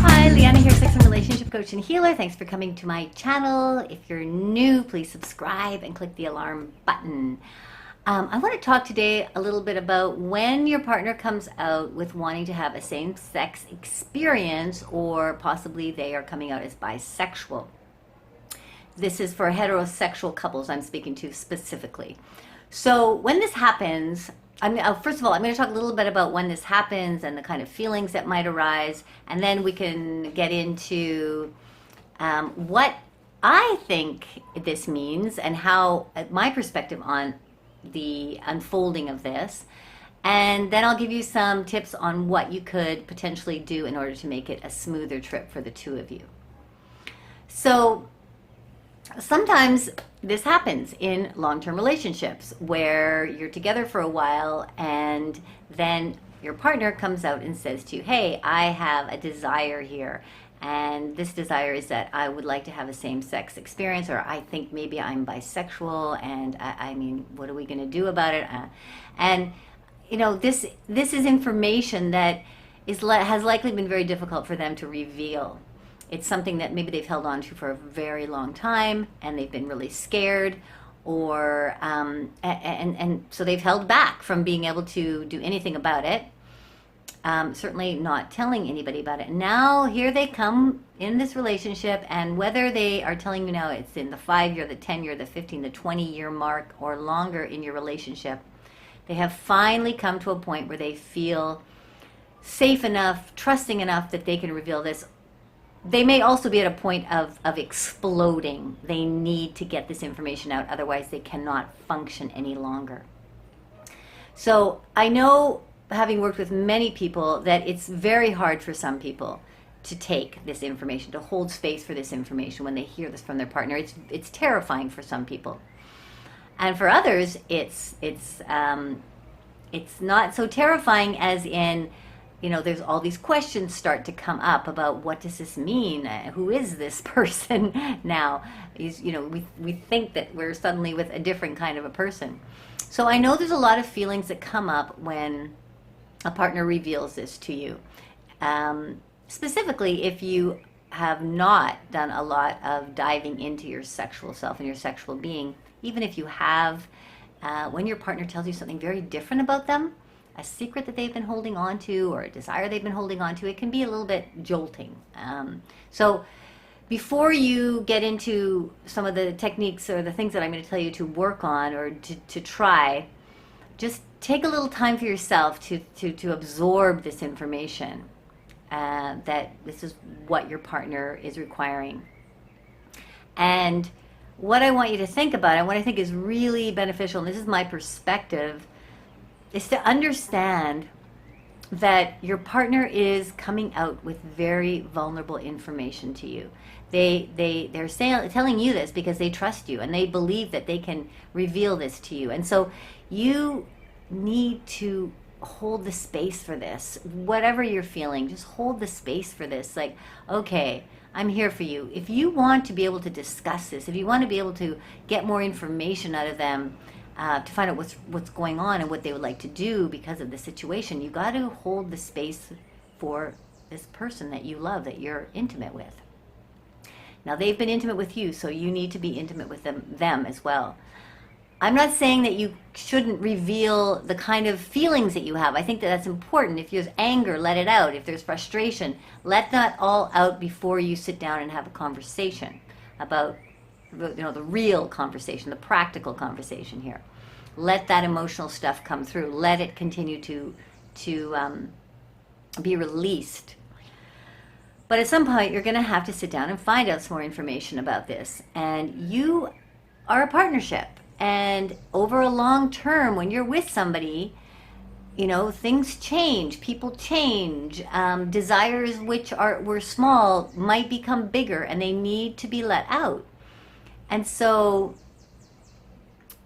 Hi, Leanna here, sex and relationship coach and healer. Thanks for coming to my channel. If you're new, please subscribe and click the alarm button. I want to talk today a little bit about when your partner comes out with wanting to have a same-sex experience, or possibly they are coming out as bisexual. This is for heterosexual couples I'm speaking to specifically. So when this happens, first of all, I'm going to talk a little bit about when this happens and the kind of feelings that might arise, and then we can get into what I think this means and how my perspective on the unfolding of this. And then I'll give you some tips on what you could potentially do in order to make it a smoother trip for the two of you. So sometimes this happens in long-term relationships where you're together for a while and then your partner comes out and says to you, hey, I have a desire here, and this desire is that I would like to have a same-sex experience, or I think maybe I'm bisexual, and I mean, what are we going to do about it? And you know, this is information that has likely been very difficult for them to reveal. It's something that maybe they've held on to for a very long time, and they've been really scared, or and so they've held back from being able to do anything about it. Certainly not telling anybody about it. Now here they come in this relationship, and whether they are telling you now it's in the 5-year, the 10-year, the 15, the 20-year mark, or longer in your relationship, they have finally come to a point where they feel safe enough, trusting enough that they can reveal this. They may also be at a point of exploding. They need to get this information out, otherwise they cannot function any longer. So I know, having worked with many people, that it's very hard for some people to take this information, to hold space for this information when they hear this from their partner. It's terrifying for some people. And for others, it's not so terrifying, as in, you know, there's all these questions start to come up about what does this mean? Who is this person now? You know, we think that we're suddenly with a different kind of a person. So I know there's a lot of feelings that come up when a partner reveals this to you. Specifically, if you have not done a lot of diving into your sexual self and your sexual being, even if you have, when your partner tells you something very different about them, a secret that they've been holding on to, or a desire they've been holding on to, it can be a little bit jolting. So before you get into some of the techniques or the things that I'm going to tell you to work on or to try, just take a little time for yourself to absorb this information, that this is what your partner is requiring. And what I want you to think about, and what I think is really beneficial, and this is my perspective, is to understand that your partner is coming out with very vulnerable information to you. They're telling you this because they trust you and they believe that they can reveal this to you. And so you need to hold the space for this. Whatever you're feeling, just hold the space for this. Like, okay, I'm here for you. If you want to be able to discuss this, if you want to be able to get more information out of them, to find out what's going on and what they would like to do because of the situation, you got to hold the space for this person that you love, that you're intimate with. Now, they've been intimate with you, so you need to be intimate with them as well. I'm not saying that you shouldn't reveal the kind of feelings that you have. I think that that's important. If there's anger, let it out. If there's frustration, let that all out before you sit down and have a conversation about, you know, the real conversation, the practical conversation here. Let that emotional stuff come through. Let it continue to be released. But at some point, you're going to have to sit down and find out some more information about this. And you are a partnership. And over a long term, when you're with somebody, you know, things change, people change. Desires which were small might become bigger, and they need to be let out. And so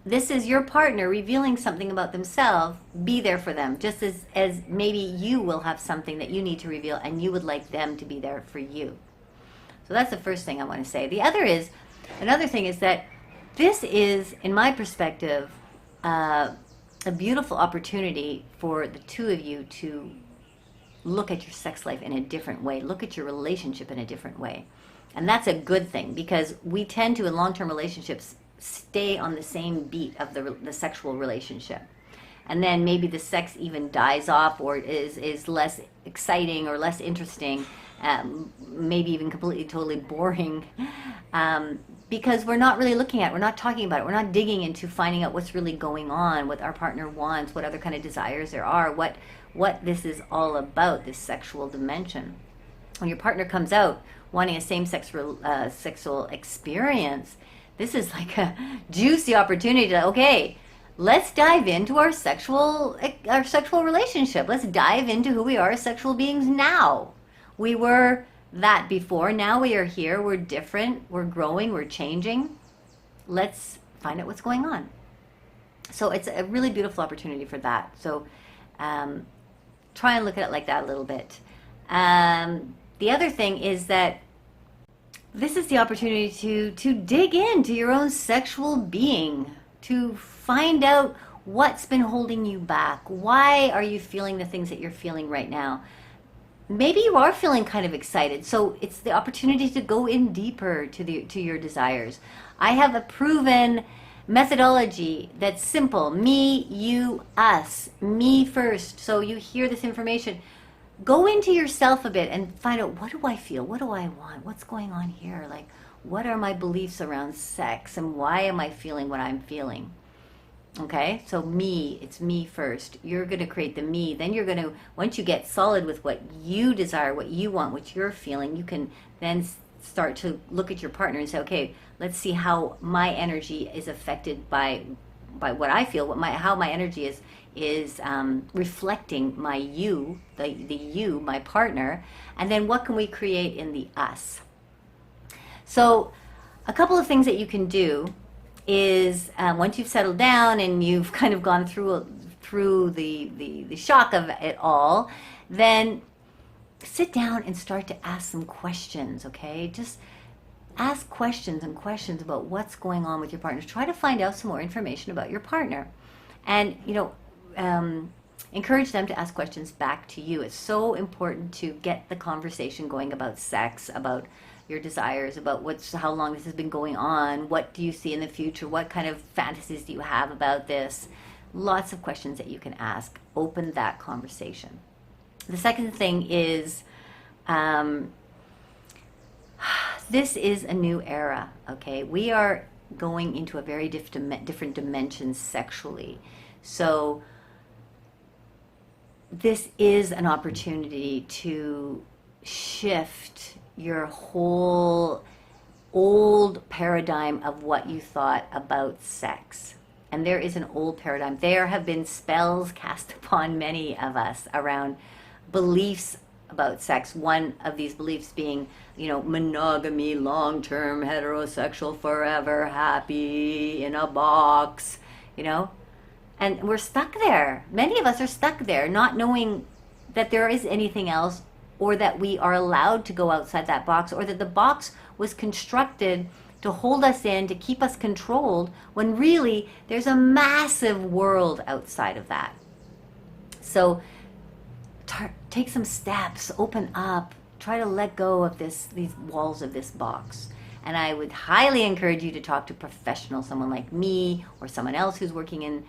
this is your partner revealing something about themselves. Be there for them, just as maybe you will have something that you need to reveal and you would like them to be there for you. So that's the first thing I want to say. Another thing is that this is, in my perspective, a beautiful opportunity for the two of you to look at your sex life in a different way, look at your relationship in a different way. And that's a good thing, because we tend to, in long-term relationships, stay on the same beat of the sexual relationship. And then maybe the sex even dies off, or is less exciting or less interesting, maybe even completely, totally boring, because we're not really looking at it, we're not talking about it, we're not digging into finding out what's really going on, what our partner wants, what other kind of desires there are, what this is all about, this sexual dimension. When your partner comes out wanting a same-sex sexual experience, this is like a juicy opportunity to, okay, let's dive into our sexual relationship. Let's dive into who we are as sexual beings now. We were that before. Now we are here. We're different. We're growing. We're changing. Let's find out what's going on. So it's a really beautiful opportunity for that. So try and look at it like that a little bit. The other thing is that this is the opportunity to dig into your own sexual being, to find out what's been holding you back. Why are you feeling the things that you're feeling right now? Maybe you are feeling kind of excited, so it's the opportunity to go in deeper to your desires. I have a proven methodology that's simple. Me, you, us. Me first. So you hear this information. Go into yourself a bit and find out, what do I feel? What do I want? What's going on here? Like, what are my beliefs around sex, and why am I feeling what I'm feeling? Okay, so me, it's me first. You're going to create the me. Then you're going to, once you get solid with what you desire, what you want, what you're feeling, you can then start to look at your partner and say, okay, let's see how my energy is affected by what I feel, how my energy is reflecting my you, the you, my partner, and then what can we create in the us. So a couple of things that you can do is once you've settled down and you've kind of gone through the shock of it all, then sit down and start to ask some questions, okay? Just ask questions and questions about what's going on with your partner. Try to find out some more information about your partner. And, encourage them to ask questions back to you. It's so important to get the conversation going about sex, about your desires, about how long this has been going on, what do you see in the future, what kind of fantasies do you have about this. Lots of questions that you can ask. Open that conversation. The second thing is, this is a new era, okay? We are going into a very different dimension sexually. So this is an opportunity to shift your whole old paradigm of what you thought about sex. And there is an old paradigm. There have been spells cast upon many of us around beliefs about sex. One of these beliefs being, monogamy, long-term, heterosexual, forever, happy, in a box, And we're stuck there. Many of us are stuck there, not knowing that there is anything else, or that we are allowed to go outside that box, or that the box was constructed to hold us in, to keep us controlled, when really there's a massive world outside of that. So take some steps, open up, try to let go of these walls of this box. And I would highly encourage you to talk to a professional, someone like me or someone else who's working in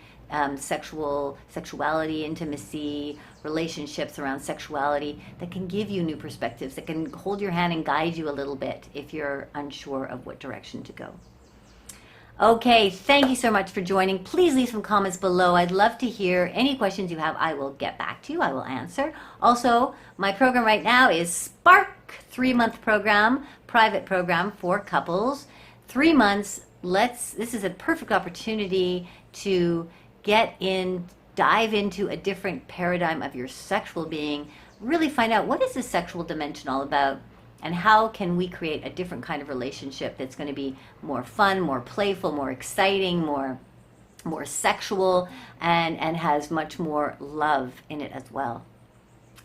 sexuality, intimacy, relationships around sexuality, that can give you new perspectives, that can hold your hand and guide you a little bit if you're unsure of what direction to go. Okay, thank you so much for joining. Please leave some comments below. I'd love to hear any questions you have. I will get back to you. I will answer. Also, my program right now is Spark, 3-month program, private program for couples. 3 months. This is a perfect opportunity to dive into a different paradigm of your sexual being, really find out what is this sexual dimension all about, and how can we create a different kind of relationship that's going to be more fun, more playful, more exciting, more sexual, and has much more love in it as well.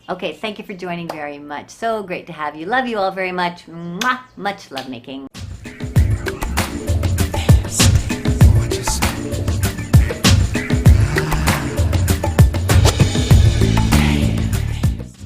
Okay, thank you for joining very much. So great to have you. Love you all very much. Mwah! Much love making.